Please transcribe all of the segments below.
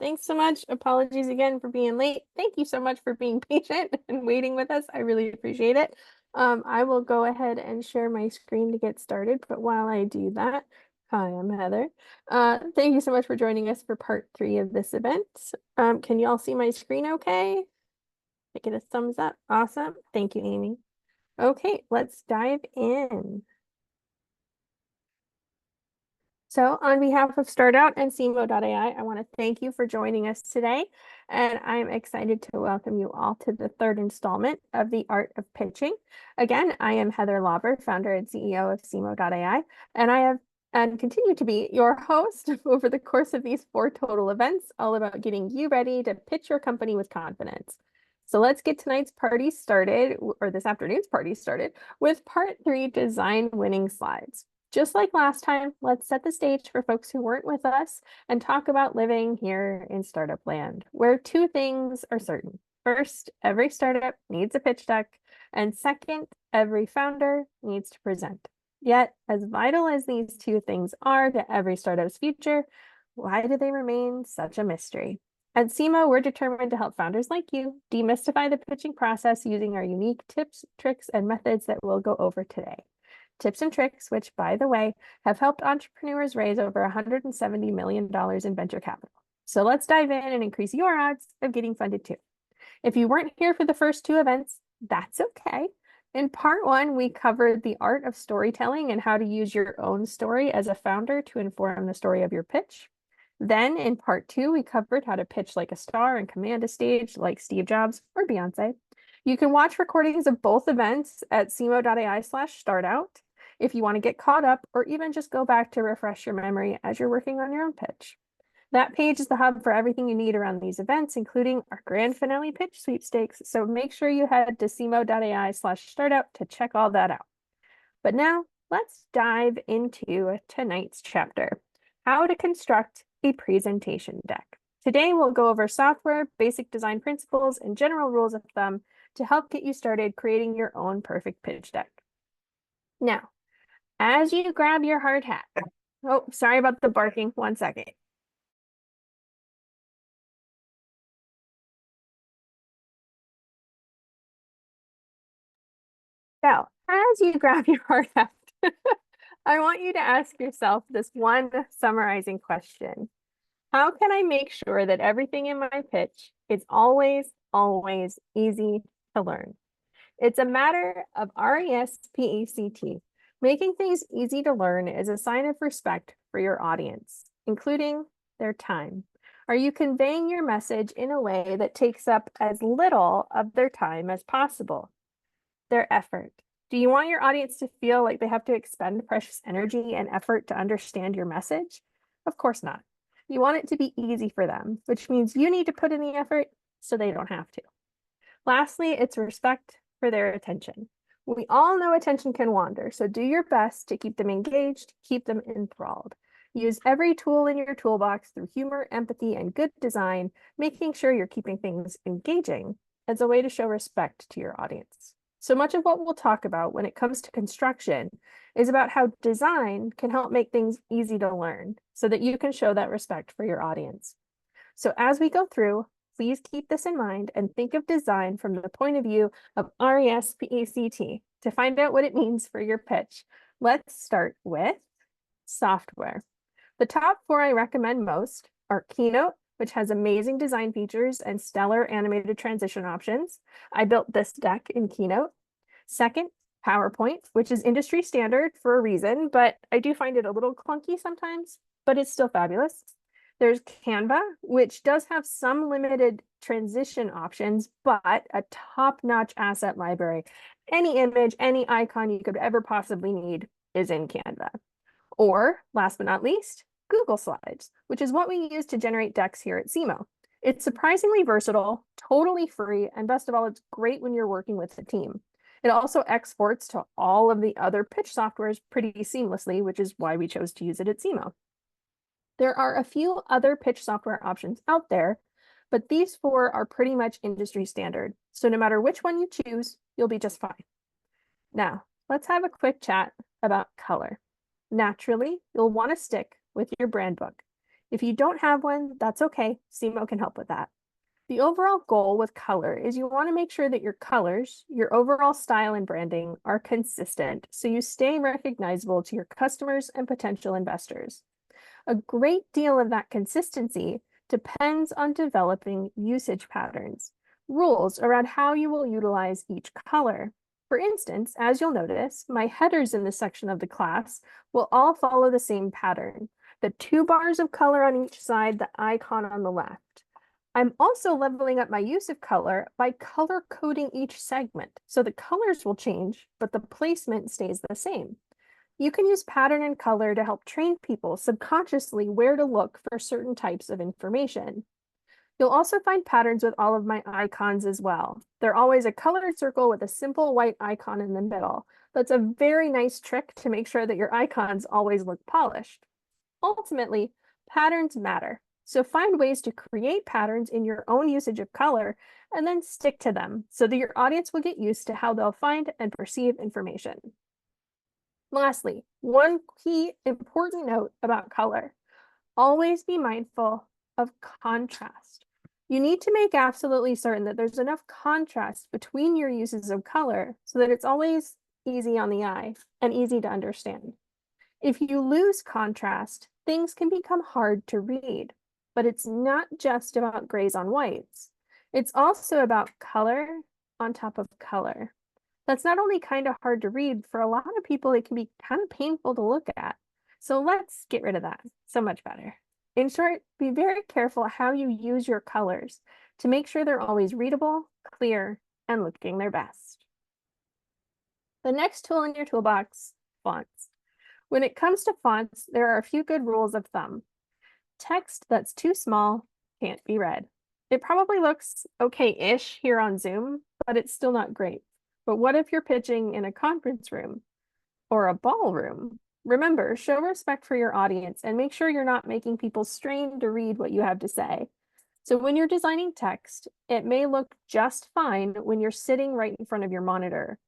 Thanks so much. Apologies again for being late. Thank you so much for being patient and waiting with us. I really appreciate it. I will go ahead and share my screen to get started, but while I do that, hi, I'm Heather. Thank you so much for joining us for part 3 of this event. Can you all see my screen okay? I get a thumbs up. Awesome. Thank you, Amy. Okay, let's dive in. So on behalf of StartOut and SEMO.ai, I want to thank you for joining us today. And I'm excited to welcome you all to the 3rd installment of The Art of Pitching. Again, I am Heather Lauber, founder and CEO of SEMO.ai, and I have and continue to be your host over the course of these 4 total events, all about getting you ready to pitch your company with confidence. So let's get tonight's party started, or this afternoon's party started, with part 3, design winning slides. Just like last time, let's set the stage for folks who weren't with us and talk about living here in startup land, where 2 things are certain. First, every startup needs a pitch deck, and second, every founder needs to present. Yet, as vital as these 2 things are to every startup's future, why do they remain such a mystery? At SEMO, we're determined to help founders like you demystify the pitching process using our unique tips, tricks, and methods that we'll go over today. Tips and tricks, which, by the way, have helped entrepreneurs raise over $170 million in venture capital. So let's dive in and increase your odds of getting funded too. If you weren't here for the first 2 events, that's okay. In part 1, we covered the art of storytelling and how to use your own story as a founder to inform the story of your pitch. Then in part 2, we covered how to pitch like a star and command a stage like Steve Jobs or Beyonce. You can watch recordings of both events at semo.ai/startout if you want to get caught up, or even just go back to refresh your memory as you're working on your own pitch. That page is the hub for everything you need around these events, including our grand finale pitch sweepstakes. So make sure you head to semo.ai/startout to check all that out. But now let's dive into tonight's chapter, how to construct a presentation deck. Today, we'll go over software, basic design principles, and general rules of thumb to help get you started creating your own perfect pitch deck. Now, as you grab your hard hat, oh, sorry about the barking, 1 second. So, as you grab your hard hat, I want you to ask yourself this one summarizing question. How can I make sure that everything in my pitch is always easy to learn? It's a matter of RESPECT. Making things easy to learn is a sign of respect for your audience, including their time. Are you conveying your message in a way that takes up as little of their time as possible? Their effort. Do you want your audience to feel like they have to expend precious energy and effort to understand your message? Of course not. You want it to be easy for them, which means you need to put in the effort so they don't have to. Lastly, it's respect for their attention. We all know attention can wander, so do your best to keep them engaged, keep them enthralled. Use every tool in your toolbox through humor, empathy, and good design, making sure you're keeping things engaging as a way to show respect to your audience. So much of what we'll talk about when it comes to construction is about how design can help make things easy to learn so that you can show that respect for your audience. So as we go through, please keep this in mind and think of design from the point of view of RESPECT to find out what it means for your pitch. Let's start with software. The top 4 I recommend most are Keynote, which has amazing design features and stellar animated transition options. I built this deck in Keynote. Second, PowerPoint, which is industry standard for a reason, but I do find it a little clunky sometimes, but it's still fabulous. There's Canva, which does have some limited transition options, but a top-notch asset library. Any image, any icon you could ever possibly need is in Canva. Or, last but not least, Google Slides, which is what we use to generate decks here at SEMO. It's surprisingly versatile, totally free, and best of all, it's great when you're working with a team. It also exports to all of the other pitch softwares pretty seamlessly, which is why we chose to use it at SEMO. There are a few other pitch software options out there, but these 4 are pretty much industry standard. So no matter which one you choose, you'll be just fine. Now, let's have a quick chat about color. Naturally, you'll want to stick with your brand book. If you don't have one, that's okay. SEMO can help with that. The overall goal with color is you want to make sure that your colors, your overall style and branding are consistent so you stay recognizable to your customers and potential investors. A great deal of that consistency depends on developing usage patterns, rules around how you will utilize each color. For instance, as you'll notice, my headers in this section of the class will all follow the same pattern. The 2 bars of color on each side, the icon on the left. I'm also leveling up my use of color by color coding each segment. So the colors will change, but the placement stays the same. You can use pattern and color to help train people subconsciously where to look for certain types of information. You'll also find patterns with all of my icons as well. They're always a colored circle with a simple white icon in the middle. That's a very nice trick to make sure that your icons always look polished. Ultimately, patterns matter. So find ways to create patterns in your own usage of color and then stick to them so that your audience will get used to how they'll find and perceive information. Lastly, one key important note about color. Always be mindful of contrast. You need to make absolutely certain that there's enough contrast between your uses of color so that it's always easy on the eye and easy to understand. If you lose contrast, things can become hard to read, but it's not just about grays on whites. It's also about color on top of color. That's not only kind of hard to read, for a lot of people, it can be kind of painful to look at. So let's get rid of that. So much better. In short, be very careful how you use your colors to make sure they're always readable, clear, and looking their best. The next tool in your toolbox, fonts. When it comes to fonts, there are a few good rules of thumb. Text that's too small can't be read. It probably looks okay-ish here on Zoom, but it's still not great. But what if you're pitching in a conference room or a ballroom? Remember, show respect for your audience and make sure you're not making people strain to read what you have to say. So when you're designing text, it may look just fine when you're sitting right in front of your monitor.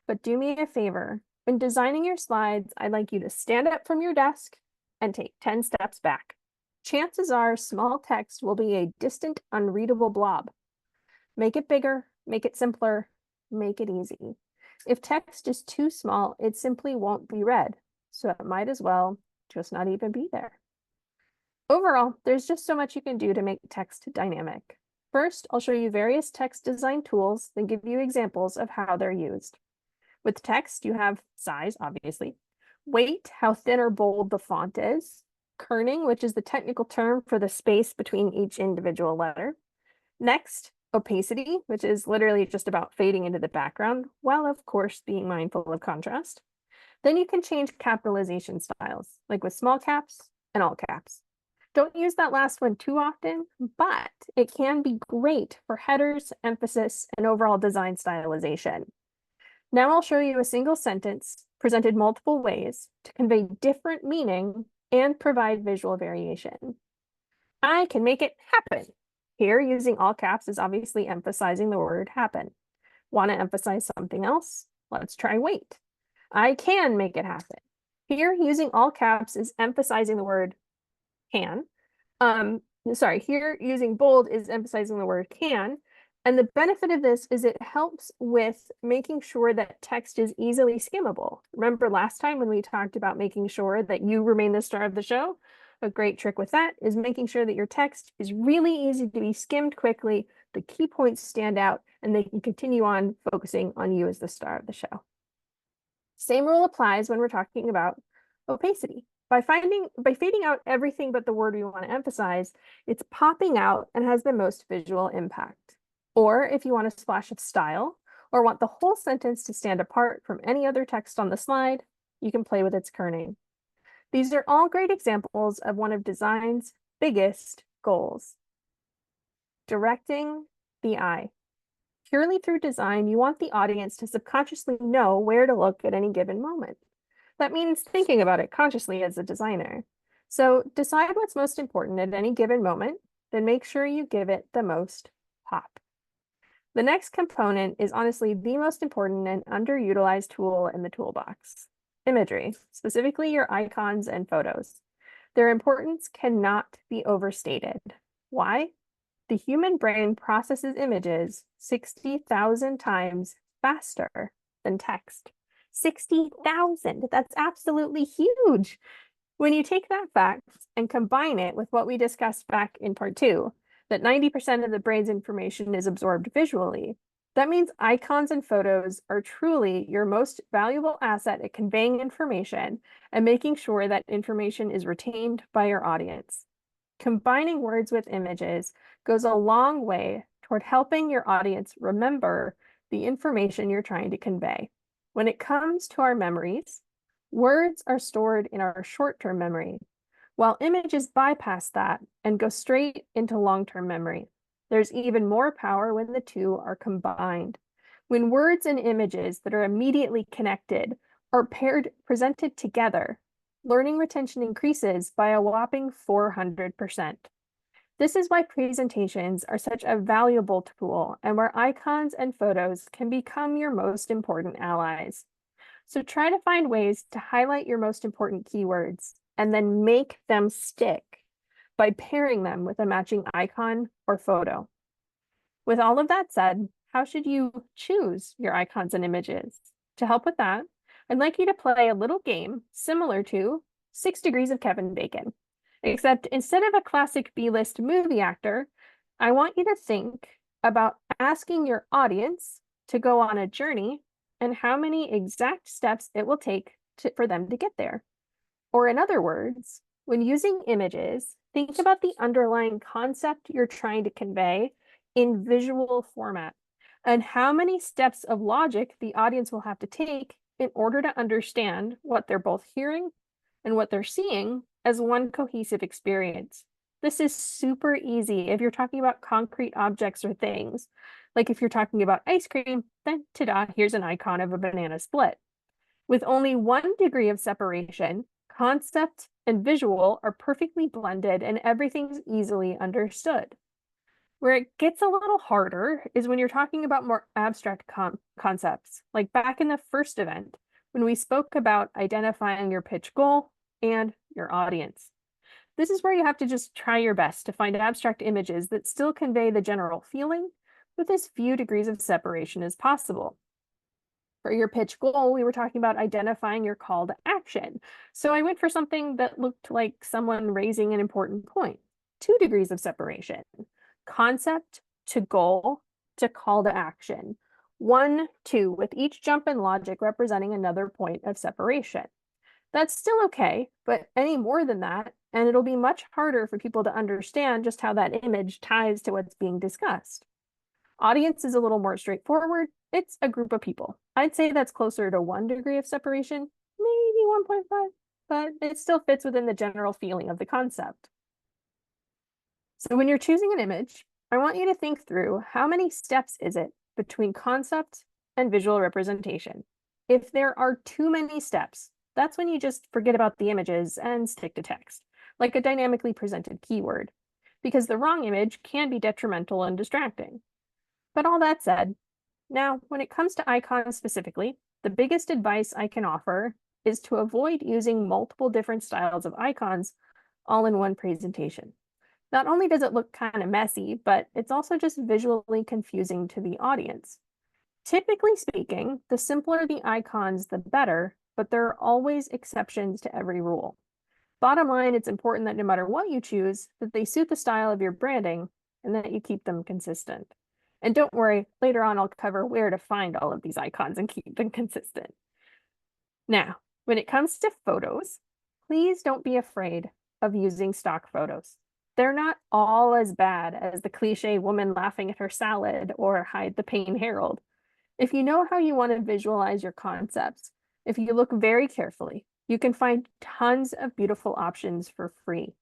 But do me a favor, when designing your slides, I'd like you to stand up from your desk and take 10 steps back. Chances are small text will be a distant, unreadable blob. Make it bigger, make it simpler, make it easy. If text is too small, it simply won't be read. So it might as well just not even be there. Overall, there's just so much you can do to make text dynamic. First, I'll show you various text design tools, then give you examples of how they're used. With text, you have size, obviously, weight, how thin or bold the font is, kerning, which is the technical term for the space between each individual letter. Next, opacity, which is literally just about fading into the background, while of course being mindful of contrast. Then you can change capitalization styles, like with small caps and all caps. Don't use that last one too often, but it can be great for headers, emphasis, and overall design stylization. Now I'll show you a single sentence presented multiple ways to convey different meaning and provide visual variation. I can make it happen. Here, using all caps is obviously emphasizing the word happen. Want to emphasize something else? Let's try wait. I can make it happen. Here, using all caps is emphasizing the word can. Here, using bold is emphasizing the word can. And the benefit of this is it helps with making sure that text is easily skimmable. Remember last time when we talked about making sure that you remain the star of the show? A great trick with that is making sure that your text is really easy to be skimmed quickly, the key points stand out, and they can continue on focusing on you as the star of the show. Same rule applies when we're talking about opacity. By fading out everything but the word we want to emphasize, it's popping out and has the most visual impact. Or if you want a splash of style or want the whole sentence to stand apart from any other text on the slide, you can play with its kerning. These are all great examples of one of design's biggest goals. Directing the eye. Purely through design, you want the audience to subconsciously know where to look at any given moment. That means thinking about it consciously as a designer. So decide what's most important at any given moment, then make sure you give it the most pop. The next component is honestly the most important and underutilized tool in the toolbox: imagery, specifically your icons and photos. Their importance cannot be overstated. Why? The human brain processes images 60,000 times faster than text. 60,000. That's absolutely huge. When you take that fact and combine it with what we discussed back in part 2, that 90% of the brain's information is absorbed visually, that means icons and photos are truly your most valuable asset at conveying information and making sure that information is retained by your audience. Combining words with images goes a long way toward helping your audience remember the information you're trying to convey. When it comes to our memories, words are stored in our short-term memory, while images bypass that and go straight into long-term memory. There's even more power when the two are combined. When words and images that are immediately connected are presented together, learning retention increases by a whopping 400%. This is why presentations are such a valuable tool and where icons and photos can become your most important allies. So try to find ways to highlight your most important keywords and then make them stick by pairing them with a matching icon or photo. With all of that said, how should you choose your icons and images? To help with that, I'd like you to play a little game similar to 6 Degrees of Kevin Bacon, except instead of a classic B-list movie actor, I want you to think about asking your audience to go on a journey and how many exact steps it will take for them to get there. Or in other words, when using images, think about the underlying concept you're trying to convey in visual format and how many steps of logic the audience will have to take in order to understand what they're both hearing and what they're seeing as one cohesive experience. This is super easy if you're talking about concrete objects or things. Like if you're talking about ice cream, then ta-da, here's an icon of a banana split. With only 1 degree of separation, concept and visual are perfectly blended and everything's easily understood. Where it gets a little harder is when you're talking about more abstract concepts, like back in the first event, when we spoke about identifying your pitch goal and your audience. This is where you have to just try your best to find abstract images that still convey the general feeling with as few degrees of separation as possible. For your pitch goal, we were talking about identifying your call to action. So I went for something that looked like someone raising an important point. 2 degrees of separation. Concept to goal to call to action. 1, 2, with each jump in logic representing another point of separation. That's still okay, but any more than that, and it'll be much harder for people to understand just how that image ties to what's being discussed. Audience is a little more straightforward. It's a group of people. I'd say that's closer to 1 degree of separation, maybe 1.5, but it still fits within the general feeling of the concept. So when you're choosing an image, I want you to think through how many steps is it between concept and visual representation. If there are too many steps, that's when you just forget about the images and stick to text, like a dynamically presented keyword, because the wrong image can be detrimental and distracting. But all that said, now when it comes to icons specifically, the biggest advice I can offer is to avoid using multiple different styles of icons all in one presentation. Not only does it look kind of messy, but it's also just visually confusing to the audience. Typically speaking, the simpler the icons, the better, but there are always exceptions to every rule. Bottom line, it's important that no matter what you choose, that they suit the style of your branding and that you keep them consistent. And don't worry, later on I'll cover where to find all of these icons and keep them consistent. Now, when it comes to photos, please don't be afraid of using stock photos. They're not all as bad as the cliche woman laughing at her salad or Hide the Pain Harold. If you know how you want to visualize your concepts, if you look very carefully, you can find tons of beautiful options for free.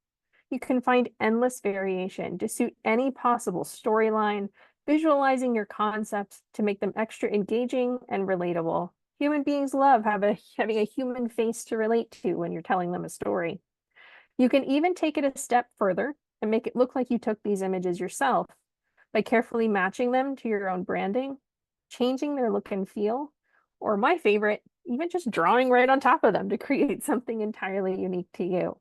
You can find endless variation to suit any possible storyline, visualizing your concepts to make them extra engaging and relatable. Human beings love having a human face to relate to when you're telling them a story. You can even take it a step further and make it look like you took these images yourself by carefully matching them to your own branding, changing their look and feel, or my favorite, even just drawing right on top of them to create something entirely unique to you.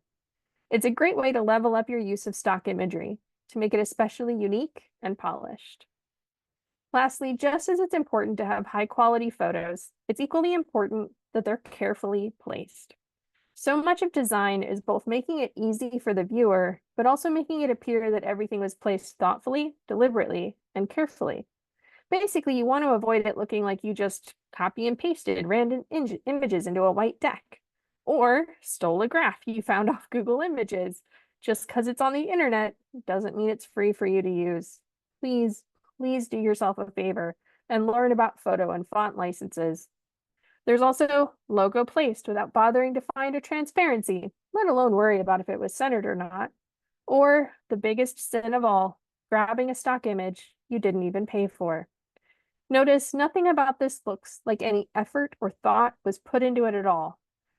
It's a great way to level up your use of stock imagery to make it especially unique and polished. Lastly, just as it's important to have high quality photos, it's equally important that they're carefully placed. So much of design is both making it easy for the viewer, but also making it appear that everything was placed thoughtfully, deliberately, and carefully. Basically, you want to avoid it looking like you just copy and pasted random images into a white deck, or stole a graph you found off Google Images. Just because it's on the internet doesn't mean it's free for you to use. Please, please do yourself a favor and learn about photo and font licenses. There's also logo placed without bothering to find a transparency, let alone worry about if it was centered or not. Or the biggest sin of all, grabbing a stock image you didn't even pay for. Notice nothing about this looks like any effort or thought was put into it at all.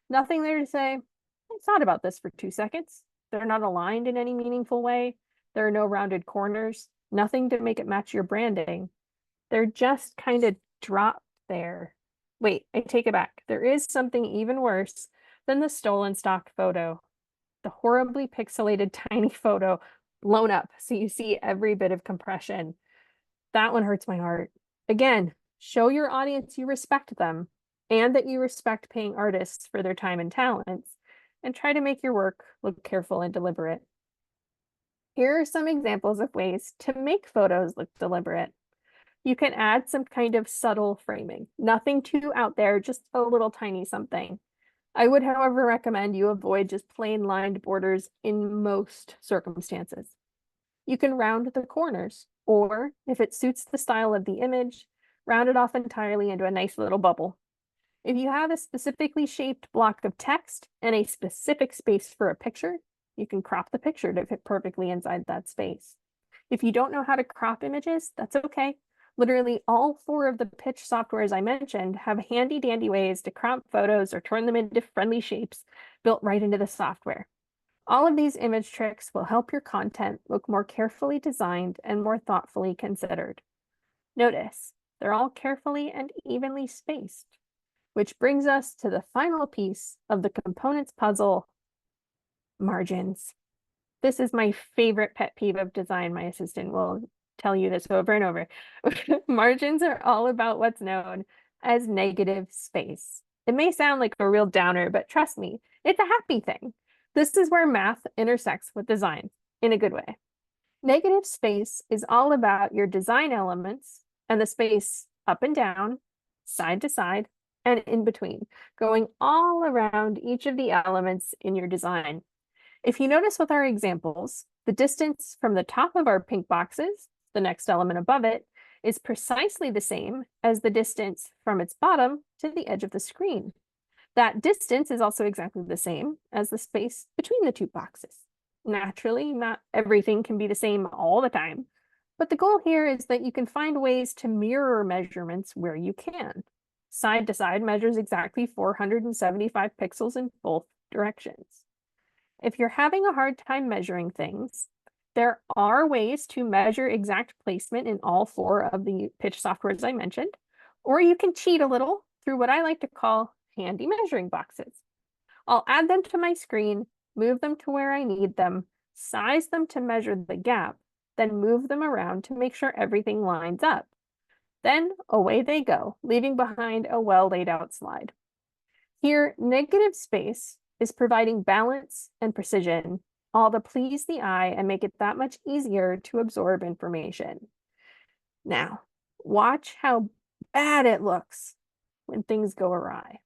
Nothing there to say, I thought about this for 2 seconds. They're not aligned in any meaningful way. There are no rounded corners, nothing to make it match your branding. They're just kind of dropped there. Wait, I take it back. There is something even worse than the stolen stock photo. The horribly pixelated tiny photo blown up so you see every bit of compression. That one hurts my heart. Again, show your audience you respect them and that you respect paying artists for their time and talents, and try to make your work look careful and deliberate. Here are some examples of ways to make photos look deliberate. You can add some kind of subtle framing, nothing too out there, just a little tiny something. I would, however, recommend you avoid just plain lined borders in most circumstances. You can round the corners, or if it suits the style of the image, round it off entirely into a nice little bubble. If you have a specifically shaped block of text and a specific space for a picture, you can crop the picture to fit perfectly inside that space. If you don't know how to crop images, that's okay. Literally all 4 of the pitch softwares I mentioned have handy dandy ways to crop photos or turn them into friendly shapes built right into the software. All of these image tricks will help your content look more carefully designed and more thoughtfully considered. Notice, they're all carefully and evenly spaced, which brings us to the final piece of the components puzzle, margins. This is my favorite pet peeve of design. My assistant will tell you this over and over. Margins are all about what's known as negative space. It may sound like a real downer, but trust me, it's a happy thing. This is where math intersects with design in a good way. Negative space is all about your design elements and the space up and down, side to side, and in between, going all around each of the elements in your design. If you notice with our examples, the distance from the top of our pink boxes, the next element above it, is precisely the same as the distance from its bottom to the edge of the screen. That distance is also exactly the same as the space between the 2 boxes. Naturally, not everything can be the same all the time, but the goal here is that you can find ways to mirror measurements where you can. Side to side measures exactly 475 pixels in both directions. If you're having a hard time measuring things, there are ways to measure exact placement in all 4 of the pitch softwares I mentioned, or you can cheat a little through what I like to call handy measuring boxes. I'll add them to my screen, move them to where I need them, size them to measure the gap, then move them around to make sure everything lines up. Then away they go, leaving behind a well laid out slide. Here, negative space is providing balance and precision, all to please the eye and make it that much easier to absorb information. Now, watch how bad it looks when things go awry.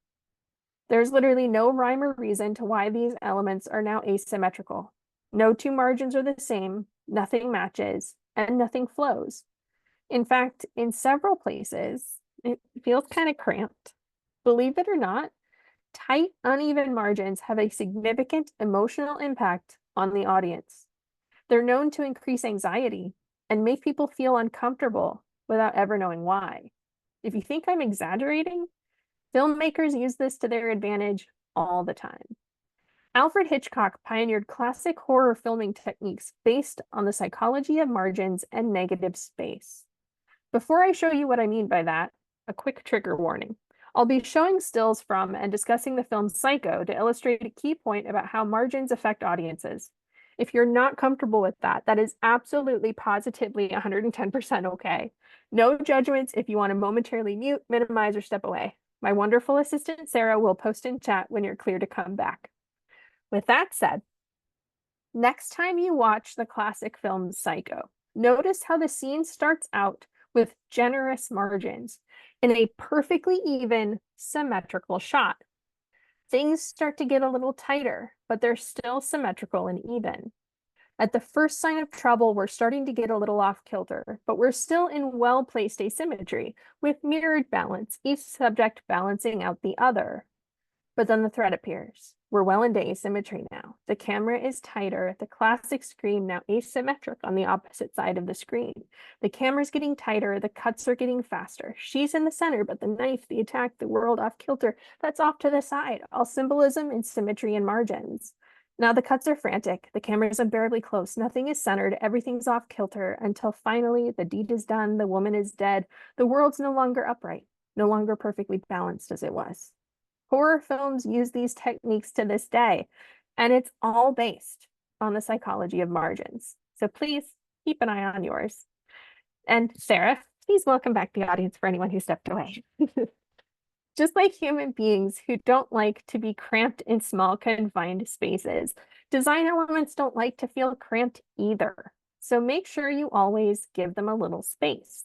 There's literally no rhyme or reason to why these elements are now asymmetrical. No 2 margins are the same, nothing matches, and nothing flows. In fact, in several places, it feels kind of cramped. Believe it or not, tight, uneven margins have a significant emotional impact on the audience. They're known to increase anxiety and make people feel uncomfortable without ever knowing why. If you think I'm exaggerating, filmmakers use this to their advantage all the time. Alfred Hitchcock pioneered classic horror filming techniques based on the psychology of margins and negative space. Before I show you what I mean by that, a quick trigger warning. I'll be showing stills from and discussing the film Psycho to illustrate a key point about how margins affect audiences. If you're not comfortable with that, that is absolutely positively 110% okay. No judgments if you want to momentarily mute, minimize, or step away. My wonderful assistant Sarah will post in chat when you're clear to come back. With that said, next time you watch the classic film Psycho, notice how the scene starts out with generous margins in a perfectly even, symmetrical shot. Things start to get a little tighter, but they're still symmetrical and even. At the first sign of trouble, we're starting to get a little off kilter, but we're still in well-placed asymmetry with mirrored balance, each subject balancing out the other. But then the threat appears. We're well into asymmetry now. The camera is tighter, the classic screen now asymmetric on the opposite side of the screen. The camera's getting tighter, the cuts are getting faster. She's in the center, but the knife, the attack, the world off kilter, that's off to the side. All symbolism and symmetry and margins. Now the cuts are frantic, the camera's unbearably close, nothing is centered, everything's off kilter, until finally the deed is done, the woman is dead, the world's no longer upright, no longer perfectly balanced as it was. Horror films use these techniques to this day, and it's all based on the psychology of margins. So please keep an eye on yours. And Sarah, please welcome back the audience for anyone who stepped away. Just like human beings who don't like to be cramped in small, confined spaces, design elements don't like to feel cramped either. So make sure you always give them a little space.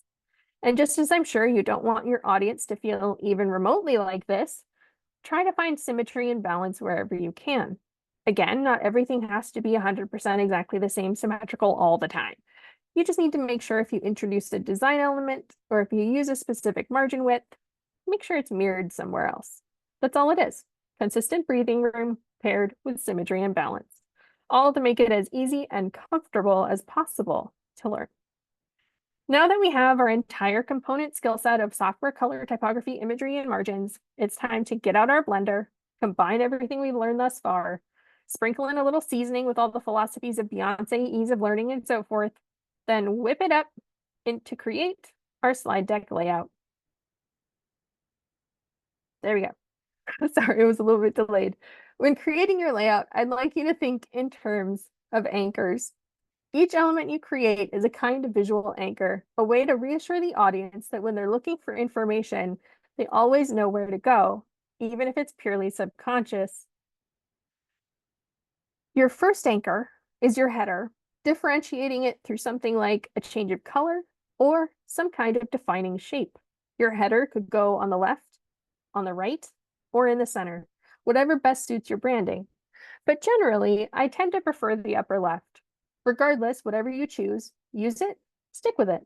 And just as I'm sure you don't want your audience to feel even remotely like this, try to find symmetry and balance wherever you can. Again, not everything has to be 100% exactly the same symmetrical all the time. You just need to make sure if you introduce a design element or if you use a specific margin width, make sure it's mirrored somewhere else. That's all it is. Consistent breathing room paired with symmetry and balance, all to make it as easy and comfortable as possible to learn. Now that we have our entire component skill set of software, color, typography, imagery, and margins, it's time to get out our blender, combine everything we've learned thus far, sprinkle in a little seasoning with all the philosophies of Beyonce, ease of learning, and so forth, then whip it up to create our slide deck layout. There we go. Sorry, it was a little bit delayed. When creating your layout, I'd like you to think in terms of anchors. Each element you create is a kind of visual anchor, a way to reassure the audience that when they're looking for information, they always know where to go, even if it's purely subconscious. Your first anchor is your header, differentiating it through something like a change of color or some kind of defining shape. Your header could go on the left, on the right, or in the center, whatever best suits your branding. But generally, I tend to prefer the upper left. Regardless, whatever you choose, use it, stick with it.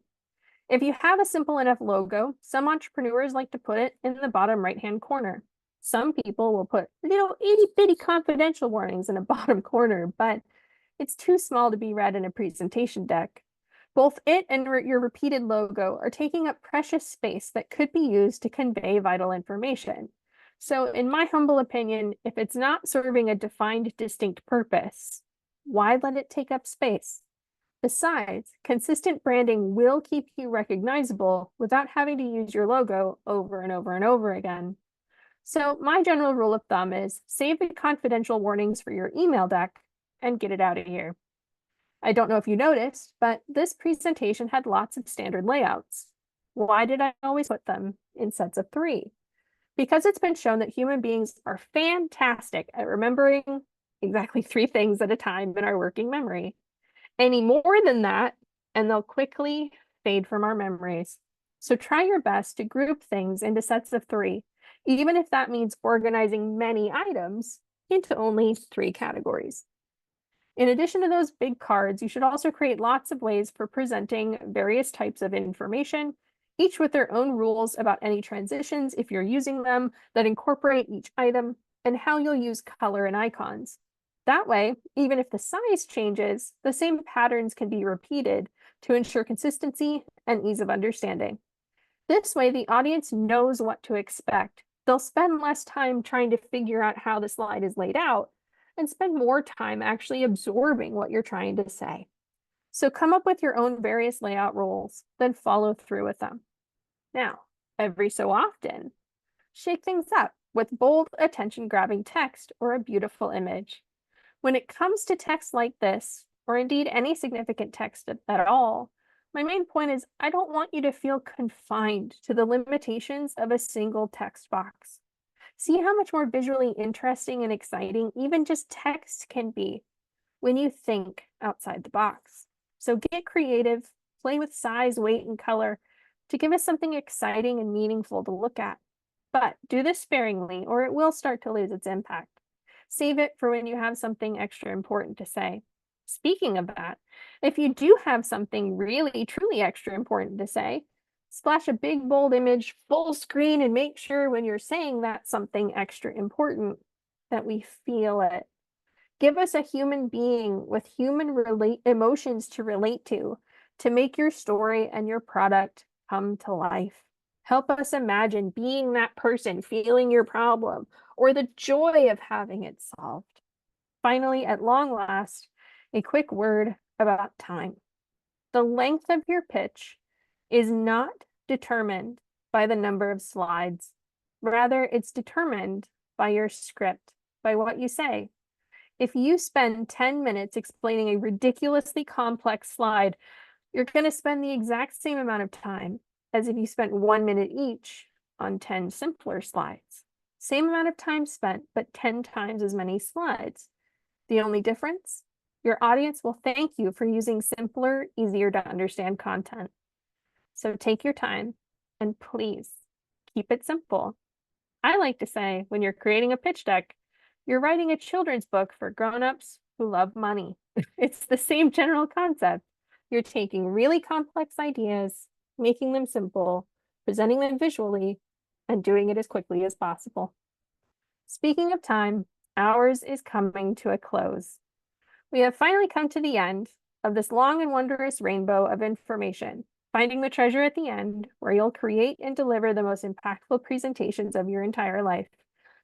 If you have a simple enough logo, some entrepreneurs like to put it in the bottom right-hand corner. Some people will put little itty-bitty confidential warnings in a bottom corner, but it's too small to be read in a presentation deck. Both it and your repeated logo are taking up precious space that could be used to convey vital information. So in my humble opinion, if it's not serving a defined, distinct purpose, why let it take up space? Besides, consistent branding will keep you recognizable without having to use your logo over and over and over again. So my general rule of thumb is save the confidential warnings for your email deck and get it out of here. I don't know if you noticed, but this presentation had lots of standard layouts. Why did I always put them in sets of 3? Because it's been shown that human beings are fantastic at remembering exactly 3 things at a time in our working memory. Any more than that, and they'll quickly fade from our memories. So try your best to group things into sets of 3, even if that means organizing many items into only 3 categories. In addition to those big cards, you should also create lots of ways for presenting various types of information, each with their own rules about any transitions if you're using them that incorporate each item, and how you'll use color and icons. That way, even if the size changes, the same patterns can be repeated to ensure consistency and ease of understanding. This way, the audience knows what to expect. They'll spend less time trying to figure out how the slide is laid out and spend more time actually absorbing what you're trying to say. So come up with your own various layout rules, then follow through with them. Now, every so often, Shake things up with bold, attention-grabbing text or a beautiful image. When it comes to text like this, or indeed any significant text at all, my main point is I don't want you to feel confined to the limitations of a single text box. See how much more visually interesting and exciting even just text can be when you think outside the box. So get creative, play with size, weight, and color to give us something exciting and meaningful to look at. But do this sparingly, or it will start to lose its impact. Save it for when you have something extra important to say. Speaking of that, if you do have something really, truly extra important to say, splash a big, bold image full screen and make sure when you're saying that something extra important that we feel it. Give us a human being with human emotions to relate to make your story and your product come to life. Help us imagine being that person feeling your problem or the joy of having it solved. Finally, at long last, a quick word about time. The length of your pitch is not determined by the number of slides. Rather, it's determined by your script, by what you say. If you spend 10 minutes explaining a ridiculously complex slide, you're going to spend the exact same amount of time as if you spent 1 minute each on 10 simpler slides. Same amount of time spent, but 10 times as many slides. The only difference? Your audience will thank you for using simpler, easier to understand content. So take your time and please keep it simple. I like to say when you're creating a pitch deck, you're writing a children's book for grown-ups who love money. It's the same general concept. You're taking really complex ideas, making them simple, presenting them visually, and doing it as quickly as possible. Speaking of time, ours is coming to a close. We have finally come to the end of this long and wondrous rainbow of information, finding the treasure at the end, where you'll create and deliver the most impactful presentations of your entire life,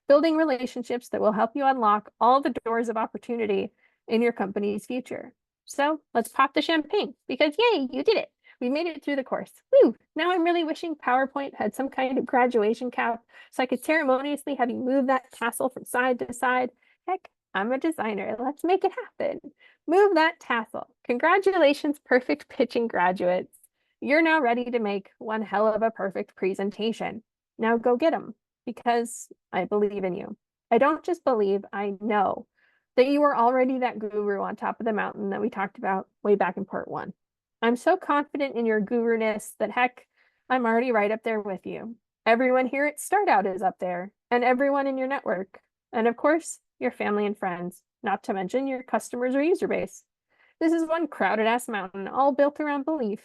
building relationships that will help you unlock all the doors of opportunity in your company's future. So let's pop the champagne because yay, you did it. We made it through the course. Woo! Now I'm really wishing PowerPoint had some kind of graduation cap so I could ceremoniously have you move that tassel from side to side. Heck, I'm a designer. Let's make it happen. Move that tassel. Congratulations, perfect pitching graduates. You're now ready to make one hell of a perfect presentation. Now go get them because I believe in you. I don't just believe, I know that you are already that guru on top of the mountain that we talked about way back in part 1. I'm so confident in your guru-ness that heck, I'm already right up there with you. Everyone here at Start Out is up there, and everyone in your network. And of course, your family and friends, not to mention your customers or user base. This is one crowded-ass mountain, all built around belief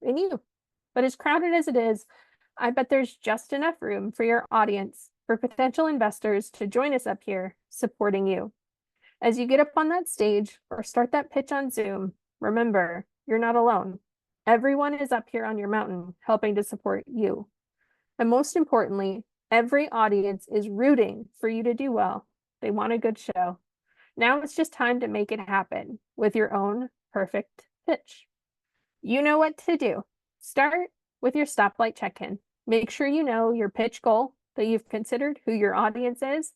in you. But as crowded as it is, I bet there's just enough room for your audience, for potential investors to join us up here, supporting you. As you get up on that stage or start that pitch on Zoom, remember, you're not alone. Everyone is up here on your mountain helping to support you. And most importantly, every audience is rooting for you to do well. They want a good show. Now it's just time to make it happen with your own perfect pitch. You know what to do. Start with your stoplight check-in. Make sure you know your pitch goal, that you've considered who your audience is,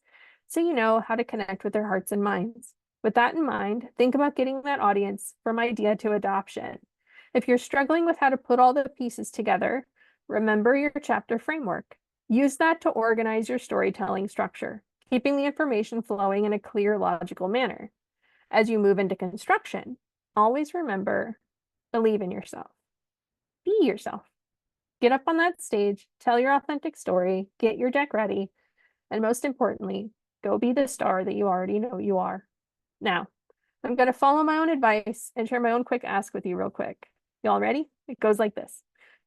so you know how to connect with their hearts and minds. With that in mind, think about getting that audience from idea to adoption. If you're struggling with how to put all the pieces together, remember your chapter framework. Use that to organize your storytelling structure, keeping the information flowing in a clear, logical manner. As you move into construction, always remember, believe in yourself. Be yourself. Get up on that stage, tell your authentic story, get your deck ready, and most importantly, go be the star that you already know you are. Now, I'm going to follow my own advice and share my own quick ask with you real quick. Y'all ready? It goes like this.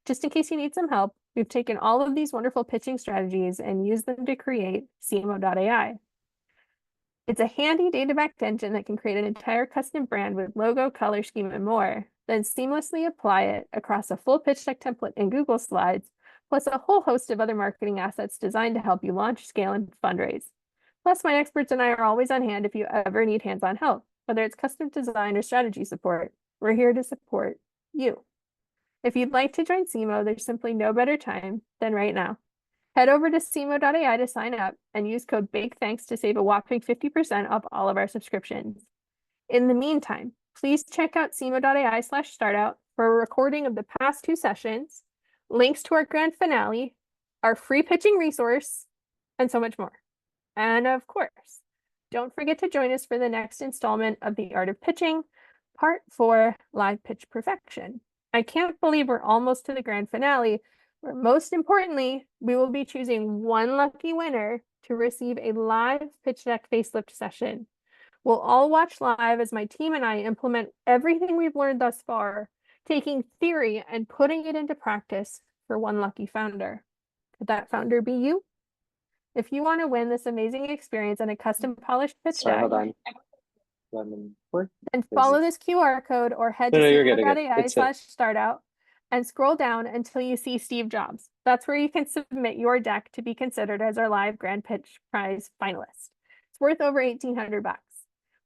Just in case you need some help, we've taken all of these wonderful pitching strategies and used them to create CMO.ai. It's a handy data-backed engine that can create an entire custom brand with logo, color scheme, and more, then seamlessly apply it across a full pitch deck template in Google Slides, plus a whole host of other marketing assets designed to help you launch, scale, and fundraise. Plus, my experts and I are always on hand if you ever need hands-on help, whether it's custom design or strategy support. We're here to support you. If you'd like to join CMO, there's simply no better time than right now. Head over to SEMO.ai to sign up and use code BIGTHANKS to save a whopping 50% off all of our subscriptions. In the meantime, please check out SEMO.ai/startout for a recording of the past 2 sessions, links to our grand finale, our free pitching resource, and so much more. And of course, don't forget to join us for the next installment of The Art of Pitching, Part 4, Live Pitch Perfection. I can't believe we're almost to the grand finale, where most importantly, we will be choosing one lucky winner to receive a live pitch deck facelift session. We'll all watch live as my team and I implement everything we've learned thus far, taking theory and putting it into practice for one lucky founder. Could that founder be you? If you want to win this amazing experience and a custom polished pitch Sorry, deck, hold on. Where then is follow it? this QR code or head No, to no, you're good. It's it. SEMO.ai/startout and scroll down until you see Steve Jobs. That's where you can submit your deck to be considered as our live grand pitch prize finalist. It's worth over $1,800.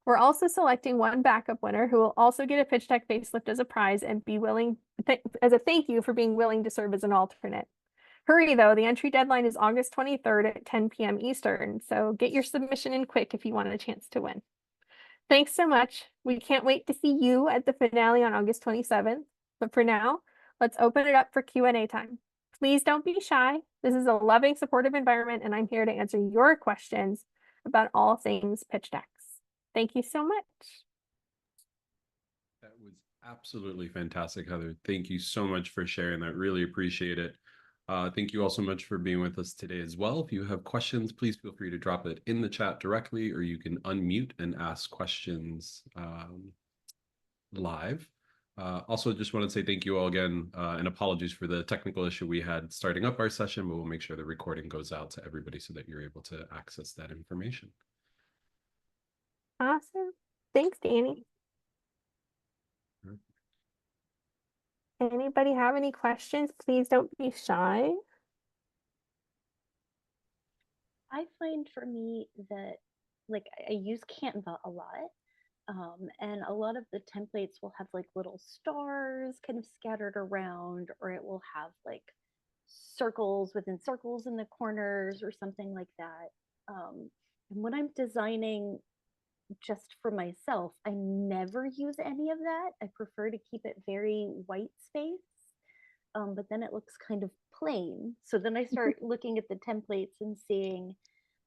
We're also selecting one backup winner who will also get a pitch deck facelift as a prize and be willing as a thank you for being willing to serve as an alternate. Hurry though, the entry deadline is August 23rd at 10 p.m. Eastern, so get your submission in quick if you want a chance to win. Thanks so much. We can't wait to see you at the finale on August 27th. But for now, let's open it up for Q&A time. Please don't be shy. This is a loving, supportive environment, and I'm here to answer your questions about all things pitch decks. Thank you so much. That was absolutely fantastic, Heather. Thank you so much for sharing that. Really appreciate it. Thank you all so much for being with us today as well. If you have questions, please feel free to drop it in the chat directly, or you can unmute and ask questions live. Also, just want to say thank you all again, and apologies for the technical issue we had starting up our session, but we'll make sure the recording goes out to everybody so that you're able to access that information. Awesome. Thanks, Danny. Anybody have any questions? Please don't be shy. I find for me that like I use Canva a lot. And a lot of the templates will have like little stars kind of scattered around, or it will have like circles within circles in the corners or something like that. And when I'm designing just for myself, I never use any of that. I prefer to keep it very white space. But then it looks kind of plain. So then I start looking at the templates and seeing,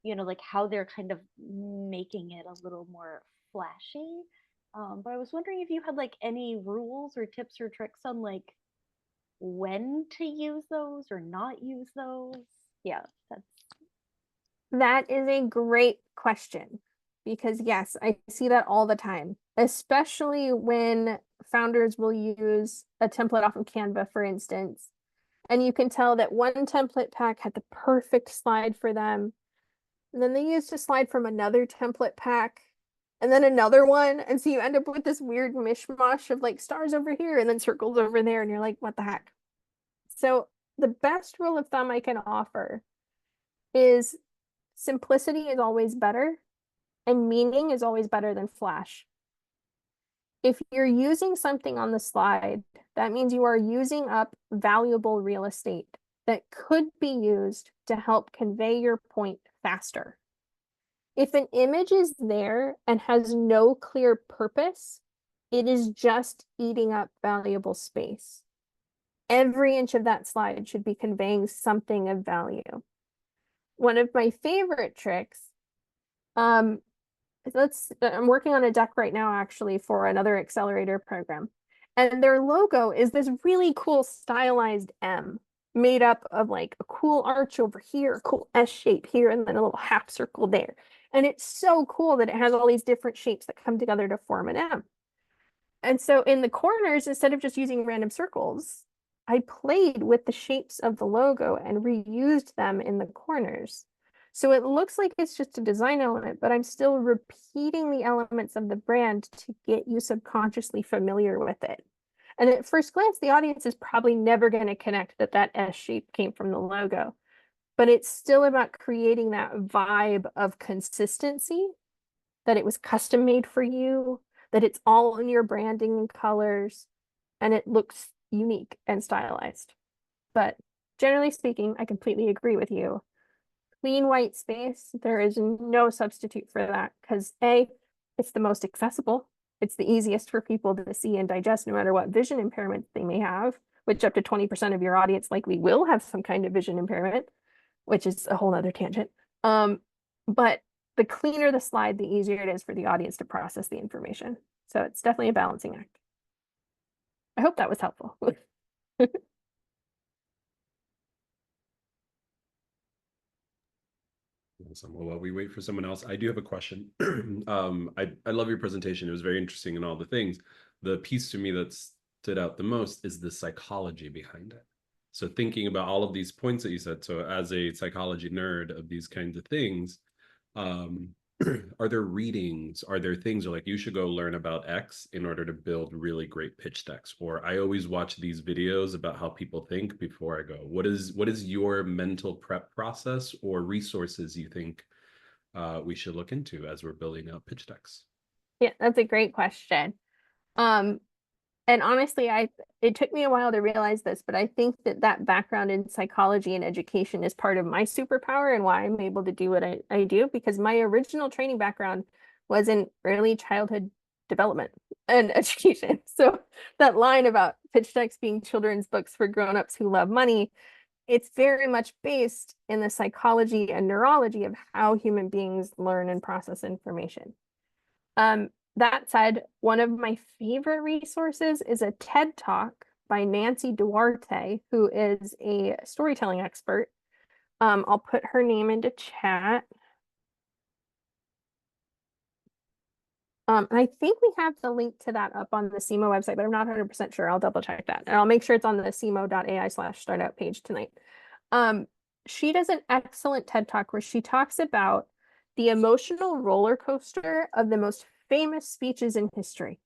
you know, like how they're kind of making it a little more flashy. But I was wondering if you had like any rules or tips or tricks on like when to use those or not use those. Yeah, That is a great question, because yes, I see that all the time, especially when founders will use a template off of Canva, for instance, and you can tell that one template pack had the perfect slide for them, and then they used a slide from another template pack, and then another one, and so you end up with this weird mishmash of like stars over here and then circles over there, and you're like, what the heck? So the best rule of thumb I can offer is simplicity is always better, and meaning is always better than flash. If you're using something on the slide, that means you are using up valuable real estate that could be used to help convey your point faster. If an image is there and has no clear purpose, it is just eating up valuable space. Every inch of that slide should be conveying something of value. One of my favorite tricks, I'm working on a deck right now actually for another accelerator program, and their logo is this really cool stylized M made up of like a cool arch over here, a cool S shape here, and then a little half circle there. And it's so cool that it has all these different shapes that come together to form an M. And so in the corners, instead of just using random circles, I played with the shapes of the logo and reused them in the corners. So it looks like it's just a design element, but I'm still repeating the elements of the brand to get you subconsciously familiar with it. And at first glance, the audience is probably never going to connect that that S shape came from the logo. But it's still about creating that vibe of consistency, that it was custom made for you, that it's all in your branding and colors, and it looks unique and stylized. But generally speaking, I completely agree with you. Clean white space, there is no substitute for that because A, it's the most accessible. It's the easiest for people to see and digest no matter what vision impairment they may have, which up to 20% of your audience likely will have some kind of vision impairment, which is a whole other tangent. But the cleaner the slide, the easier it is for the audience to process the information. So it's definitely a balancing act. I hope that was helpful. Awesome. Well, while we wait for someone else, I do have a question. I love your presentation. It was very interesting and all the things. The piece to me that stood out the most is the psychology behind it. So thinking about all of these points that you said, so as a psychology nerd of these kinds of things, are there readings, are there things like you should go learn about X in order to build really great pitch decks? Or I always watch these videos about how people think before I go. What is your mental prep process or resources you think we should look into as we're building out pitch decks? Yeah, that's a great question. And honestly, it took me a while to realize this, but I think that background in psychology and education is part of my superpower and why I'm able to do what I do, because my original training background was in early childhood development and education. So that line about pitch decks being children's books for grown-ups who love money, it's very much based in the psychology and neurology of how human beings learn and process information. That said, one of my favorite resources is a TED Talk by Nancy Duarte, who is a storytelling expert. I'll put her name into chat. And I think we have the link to that up on the CIMO website, but I'm not 100% sure. I'll double check that. And I'll make sure it's on the cimo.ai/startup page tonight. She does an excellent TED Talk where she talks about the emotional roller coaster of the most famous speeches in history.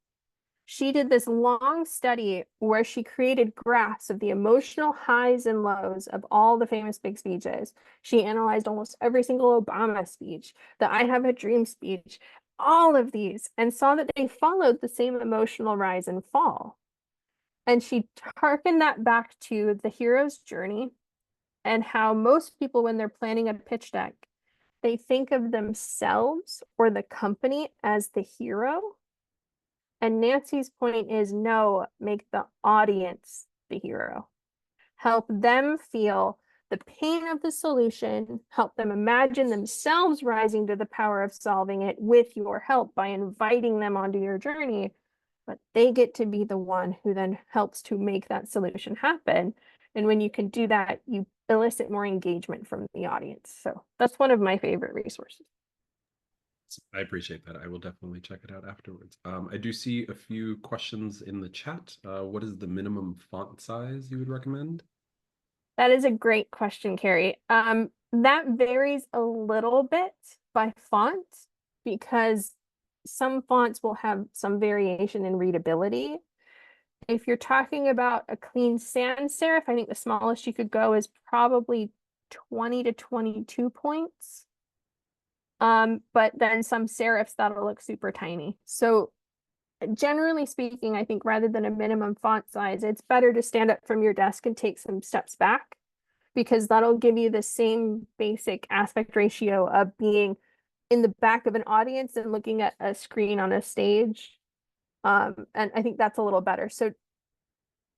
She did this long study where she created graphs of the emotional highs and lows of all the famous big speeches. She analyzed almost every single Obama speech, the I Have a Dream speech, all of these, and saw that they followed the same emotional rise and fall. And she harkened that back to the hero's journey and how most people, when they're planning a pitch deck, they think of themselves or the company as the hero. And Nancy's point is no, make the audience the hero. Help them feel the pain of the solution, help them imagine themselves rising to the power of solving it with your help by inviting them onto your journey. But they get to be the one who then helps to make that solution happen. And when you can do that, you elicit more engagement from the audience. So that's one of my favorite resources. I appreciate that. I will definitely check it out afterwards. I do see a few questions in the chat. What is the minimum font size you would recommend? That is a great question, Carrie. That varies a little bit by font because some fonts will have some variation in readability. If you're talking about a clean sans serif, I think the smallest you could go is probably 20 to 22 points. But then some serifs that'll look super tiny. So generally speaking, I think rather than a minimum font size, it's better to stand up from your desk and take some steps back because that'll give you the same basic aspect ratio of being in the back of an audience and looking at a screen on a stage. And I think that's a little better. So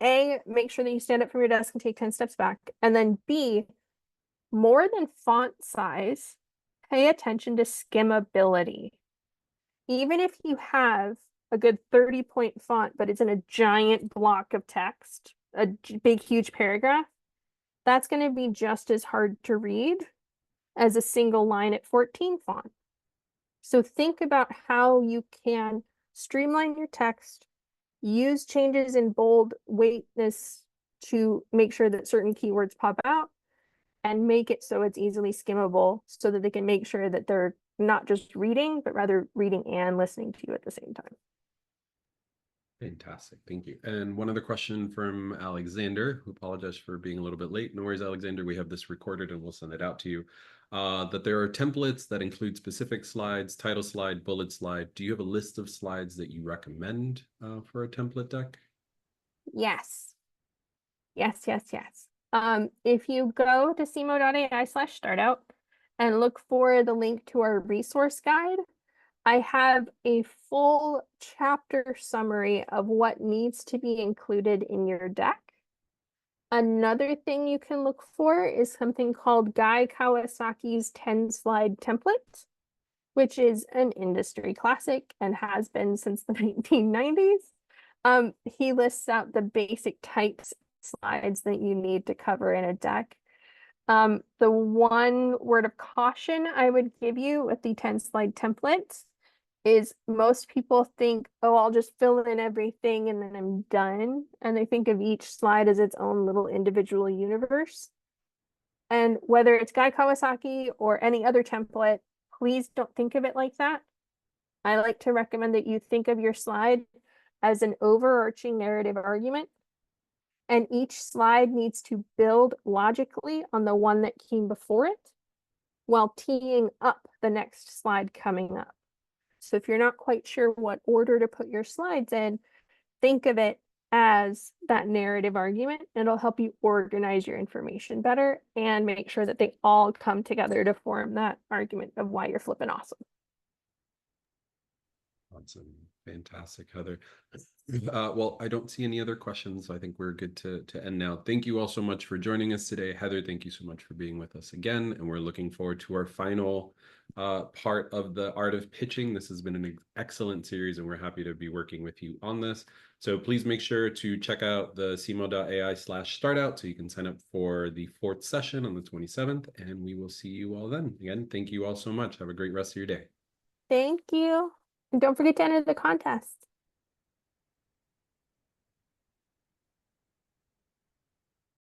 A, make sure that you stand up from your desk and take 10 steps back. And then B, more than font size, pay attention to skimmability. Even if you have a good 30-point font, but it's in a giant block of text, a big, huge paragraph, that's going to be just as hard to read as a single line at 14 font. So think about how you can streamline your text, use changes in bold weightness to make sure that certain keywords pop out, and make it so it's easily skimmable so that they can make sure that they're not just reading, but rather reading and listening to you at the same time. Fantastic. Thank you. And one other question from Alexander, who apologized for being a little bit late. No worries, Alexander. We have this recorded and we'll send it out to you. That there are templates that include specific slides, title slide, bullet slide. Do you have a list of slides that you recommend for a template deck? Yes. Yes, yes, yes. If you go to cmo.ai/startout and look for the link to our resource guide, I have a full chapter summary of what needs to be included in your deck. Another thing you can look for is something called Guy Kawasaki's 10-slide template, which is an industry classic and has been since the 1990s. He lists out the basic types of slides that you need to cover in a deck. The one word of caution I would give you with the 10-slide template is most people think, oh, I'll just fill in everything and then I'm done. And they think of each slide as its own little individual universe. And whether it's Guy Kawasaki or any other template, please don't think of it like that. I like to recommend that you think of your slide as an overarching narrative argument. And each slide needs to build logically on the one that came before it, while teeing up the next slide coming up. So if you're not quite sure what order to put your slides in, think of it as that narrative argument. It'll help you organize your information better and make sure that they all come together to form that argument of why you're flipping awesome. Awesome. Fantastic, Heather. Well, I don't see any other questions. I think we're good to end now. Thank you all so much for joining us today. Heather, thank you so much for being with us again. And we're looking forward to our final part of the Art of Pitching. This has been an excellent series, and we're happy to be working with you on this. So please make sure to check out the cmo.ai/startout so you can sign up for the 4th session on the 27th. And we will see you all then. Again, thank you all so much. Have a great rest of your day. Thank you. And don't forget to enter the contest.